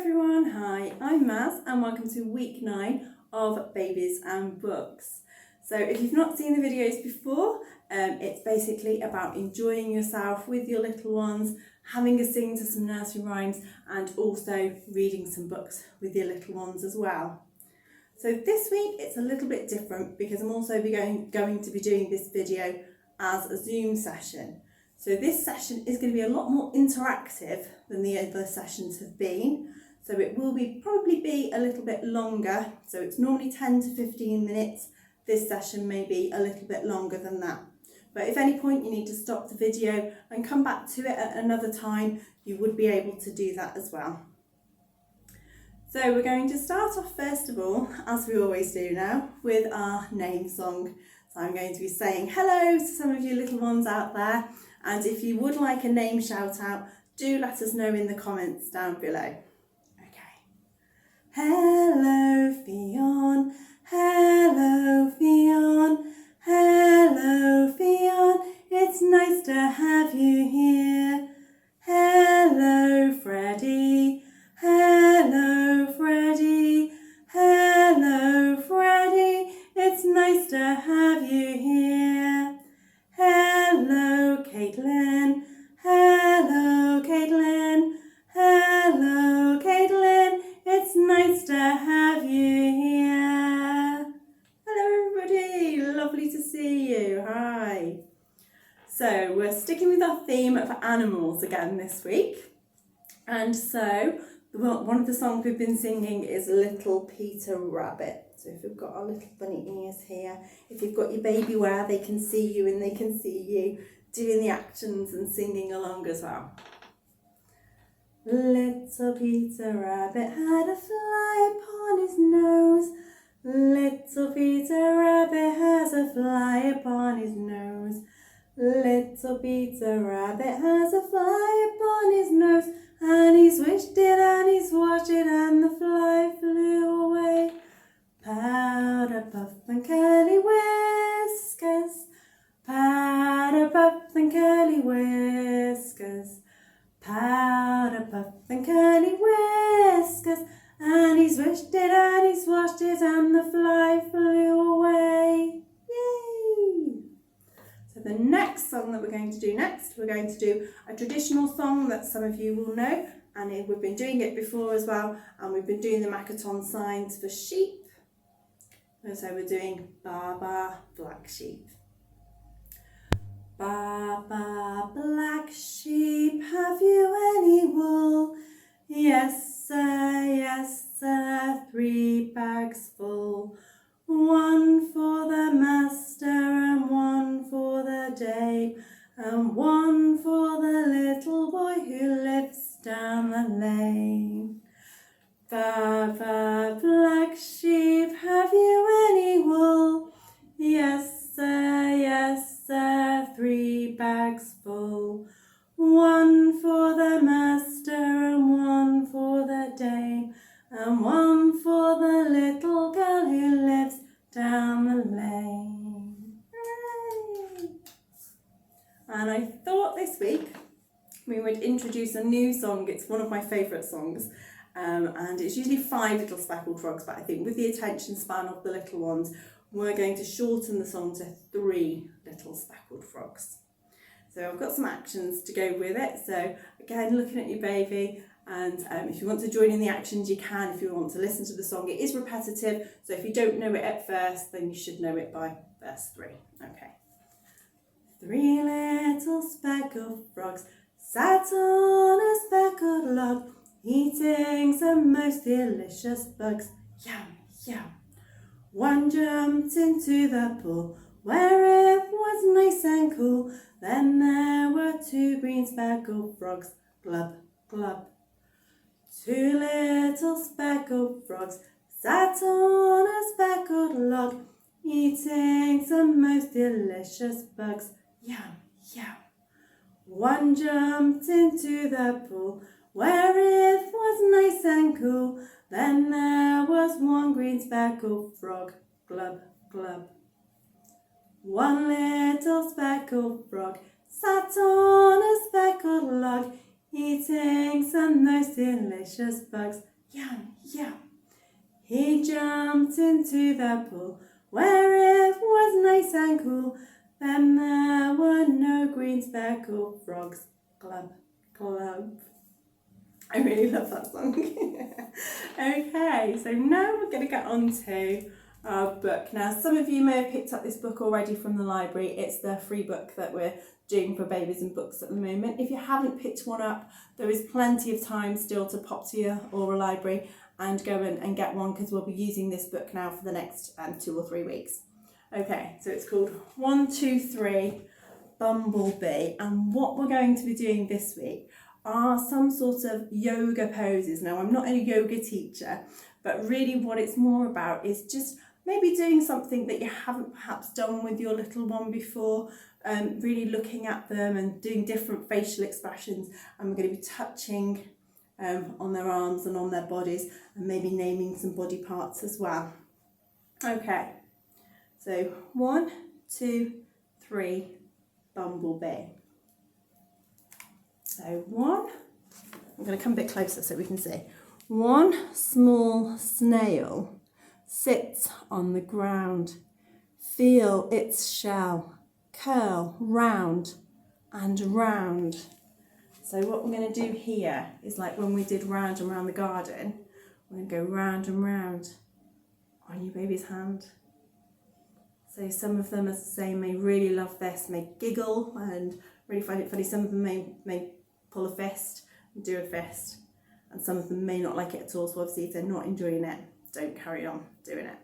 everyone, hi, I'm Maz and welcome to week 9 of Babies and Books. So if you've not seen the videos before, it's basically about enjoying yourself with your little ones, having a sing to some nursery rhymes and also reading some books with your little ones as well. So this week it's a little bit different because I'm also going to be doing this video as a Zoom session. So this session is going to be a lot more interactive than the other sessions have been. So it will probably be a little bit longer. So it's normally 10 to 15 minutes. This session may be a little bit longer than that. But if at any point you need to stop the video and come back to it at another time, you would be able to do that as well. So we're going to start off first of all, as we always do now, with our name song. So I'm going to be saying hello to some of you little ones out there. And if you would like a name shout out, do let us know in the comments down below. Okay. Hello Fionn, hello Fionn, hello Fionn, it's nice to have you here. Hello Freddie, hello Freddie, hello Freddie, it's nice to have you here. Hello Caitlin, hello Caitlin, hello Caitlin, it's nice to have you here. Hello everybody, lovely to see you, hi. So we're sticking with our theme of animals again this week. And so one of the songs we've been singing is Little Peter Rabbit. So if we've got our little bunny ears here, if you've got your baby where they can see you and they can see you doing the actions and singing along as well. Little Peter Rabbit had a fly upon his nose. Little Peter Rabbit has a fly upon his nose. Little Peter Rabbit has a fly upon his nose. And he swished it and he swashed it and the fly flew away. Powder puff and curly whiskers, powder puff and curly whiskers, powder puff and curly whiskers, and he swished it and he swashed it and the fly flew away. Yay! So the next song that we're going to do next, we're going to do a traditional song that some of you will know, and we've been doing it before as well, and we've been doing the Makaton signs for sheep. And so we're doing Baba Black Sheep. Baba Black Sheep, have you any wool? Yes sir, 3 bags full. 1 for the master and 1 for the dame, and 1 for the little boy who lives down the lane. Baba Black Sheep, have you any wool? Yes sir, 3 bags full. 1 for the master and 1 for the dame, and 1 for the little girl who lives down the lane. Hooray! And I thought this week we would introduce a new song. It's one of my favourite songs. And it's usually 5 little speckled frogs, but I think with the attention span of the little ones, we're going to shorten the song to 3 little speckled frogs. So I've got some actions to go with it. So again, looking at your baby, and if you want to join in the actions, you can. If you want to listen to the song, it is repetitive. So if you don't know it at first, then you should know it by verse 3. Okay. 3 little speckled frogs sat on a speckled log, eating some most delicious bugs. Yum, yum. 1 jumped into the pool where it was nice and cool. Then there were 2 green speckled frogs. Glub, glub. 2 little speckled frogs sat on a speckled log, eating some most delicious bugs. Yum, yum. 1 jumped into the pool where it was nice and cool. Then there was 1 green speckled frog. Glub, glub. 1 little speckled frog sat on a speckled log, eating some most delicious bugs. Yum, yum. He jumped into the pool where it was nice and cool. Then there were no green speckled frogs. Glub, glub. I really love that song. Okay, so now we're going to get on to our book. Now, some of you may have picked up this book already from the library. It's the free book that we're doing for babies and books at the moment. If you haven't picked one up, there is plenty of time still to pop to your oral library and go and get one, because we'll be using this book now for the next 2 or 3 weeks. Okay, so it's called 1, 2, 3 Bumblebee, and what we're going to be doing this week are some sort of yoga poses. Now, I'm not a yoga teacher, but really what it's more about is just maybe doing something that you haven't perhaps done with your little one before, really looking at them and doing different facial expressions, and we're going to be touching on their arms and on their bodies, and maybe naming some body parts as well. Okay, so 1, 2, 3 Bumblebee. So 1, I'm going to come a bit closer so we can see. 1 small snail sits on the ground. Feel its shell curl round and round. So what we're going to do here is like when we did round and round the garden, we're going to go round and round on your baby's hand. So some of them, as I say, may really love this, may giggle and really find it funny. Some of them may pull a fist and do a fist, and some of them may not like it at all. So obviously if they're not enjoying it, don't carry on doing it.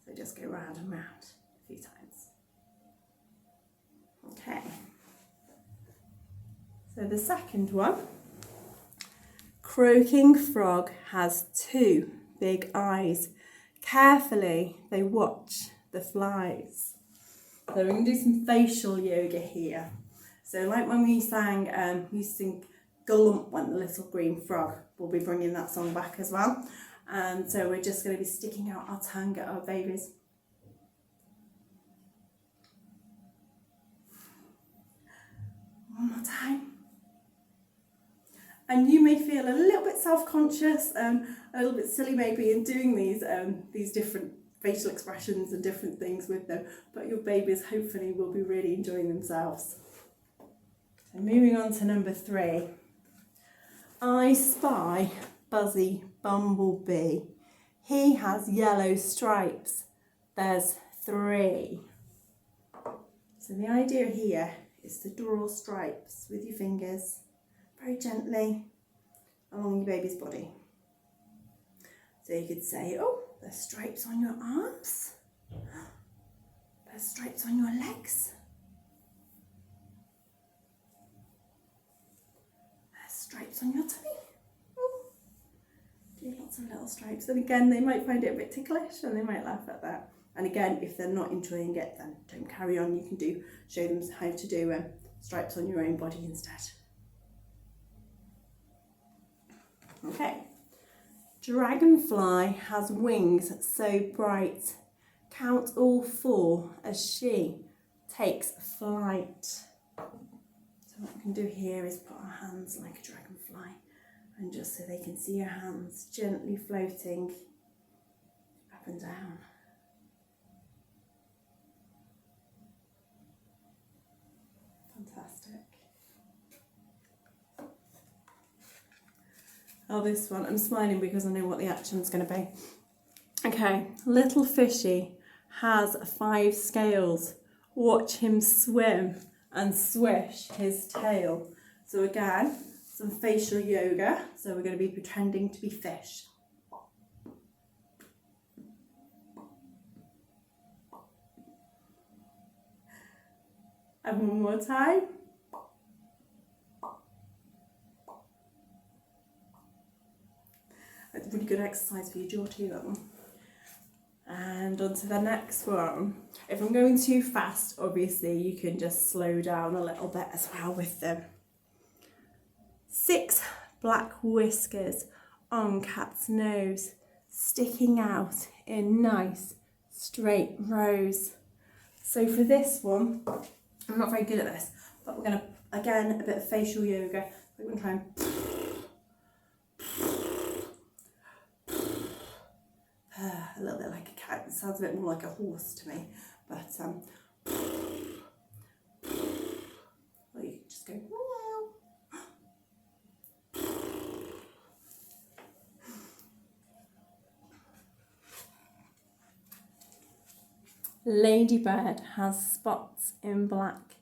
So just go round and round a few times. Okay. So the second one, croaking frog has 2 big eyes. Carefully they watch the flies. So we're going to do some facial yoga here. So like when we sang, we used to sing Galump Went the Little Green Frog. We'll be bringing that song back as well. And so we're just going to be sticking out our tongue at our babies. One more time. And you may feel a little bit self-conscious, a little bit silly maybe in doing these different facial expressions and different things with them, but your babies hopefully will be really enjoying themselves. So moving on to number 3. I spy Buzzy Bumblebee. He has yellow stripes. There's 3. So the idea here is to draw stripes with your fingers very gently along your baby's body. So you could say, oh, there's stripes on your arms. There's stripes on your legs. There's stripes on your tummy. Oh, do lots of little stripes. And again, they might find it a bit ticklish and they might laugh at that. And again, if they're not enjoying it, then don't carry on. You can show them how to do stripes on your own body instead. Okay. Dragonfly has wings so bright. Count all 4 as she takes flight. So what we can do here is put our hands like a dragonfly, and just so they can see your hands gently floating up and down. Fantastic. Oh, this one, I'm smiling because I know what the action's going to be. Okay, little fishy has 5 scales. Watch him swim and swish his tail. So again, some facial yoga. So we're going to be pretending to be fish. And one more time. It's a really good exercise for your jaw too, that one. And on to the next one. If I'm going too fast, obviously you can just slow down a little bit as well with them. 6 black whiskers on cat's nose, sticking out in nice straight rows. So for this one, I'm not very good at this, but we're going to, again, a bit of facial yoga. We're going to try and a little bit like a cat. It sounds a bit more like a horse to me, but or you can just go meow. Ladybird has spots in black.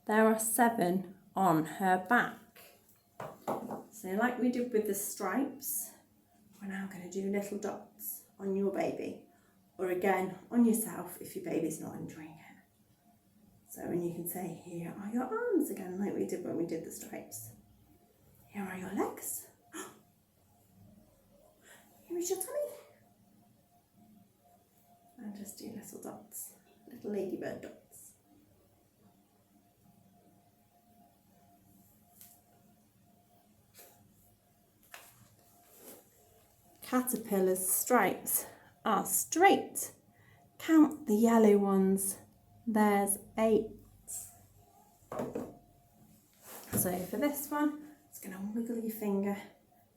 There are 7 on her back. So like we did with the stripes, we're now going to do little dots on your baby, or again on yourself if your baby's not enjoying it. So and you can say, here are your arms again, like we did when we did the stripes. Here are your legs. Here is your tummy. And just do little dots, little ladybird dots. Caterpillar's stripes are straight. Count the yellow ones. There's 8. So for this one, it's going to wiggle your finger.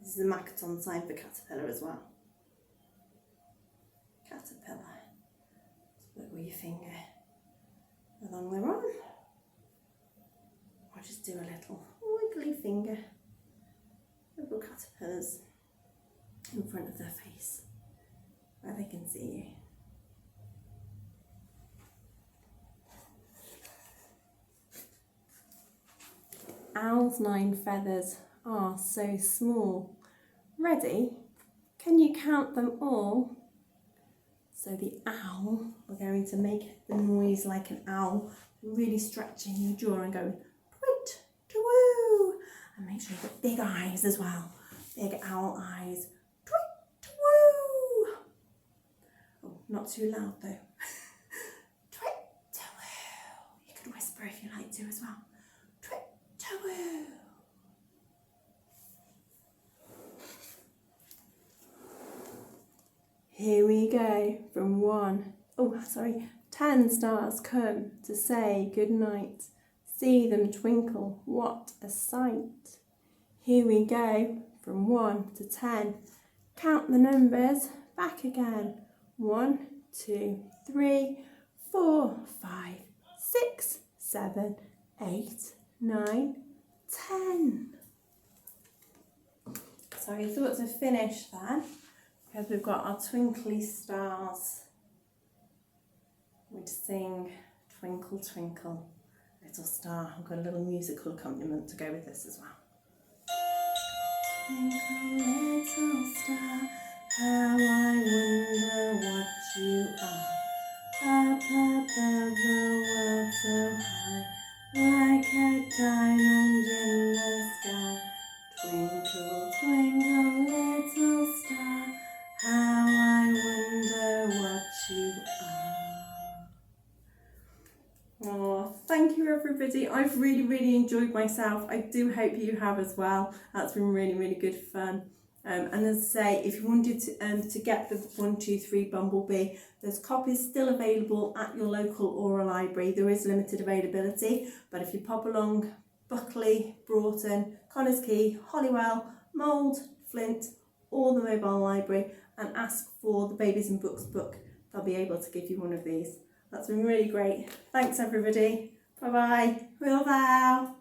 This is the Makaton sign for caterpillar as well. Caterpillar. Just wiggle your finger along the arm. Or just do a little wiggly finger. Little caterpillars in front of their face where they can see you. Owl's 9 feathers are so small. Ready? Can you count them all? So the owl, we're going to make the noise like an owl, really stretching your jaw and going twit, twoo, and make sure you've got big eyes as well, big owl eyes. Not too loud though. Twit-to-woo. You could whisper if you like to as well. Twit-to-woo. Here we go from 10 stars come to say good night. See them twinkle, what a sight. Here we go from 1 to 10. Count the numbers back again. 1, 2, 3, 4, 5, 6, 7, 8, 9, 10. So I thought to finish then, because we've got our twinkly stars, we'd sing Twinkle Twinkle Little Star. I've got a little musical accompaniment to go with this as well. Twinkle little star, how I wonder what you are. Up above the world so high, like a diamond in the sky. Twinkle, twinkle, little star, how I wonder what you are. Oh, thank you everybody. I've really enjoyed myself. I do hope you have as well. That's been really good fun. And as I say, if you wanted to get the 1, 2, 3 Bumblebee, there's copies still available at your local oral library. There is limited availability, but if you pop along Buckley, Broughton, Connors Quay, Holywell, Mould, Flint, or the mobile library and ask for the Babies and Books book, they'll be able to give you one of these. That's been really great. Thanks everybody. Bye bye. Llyfrau.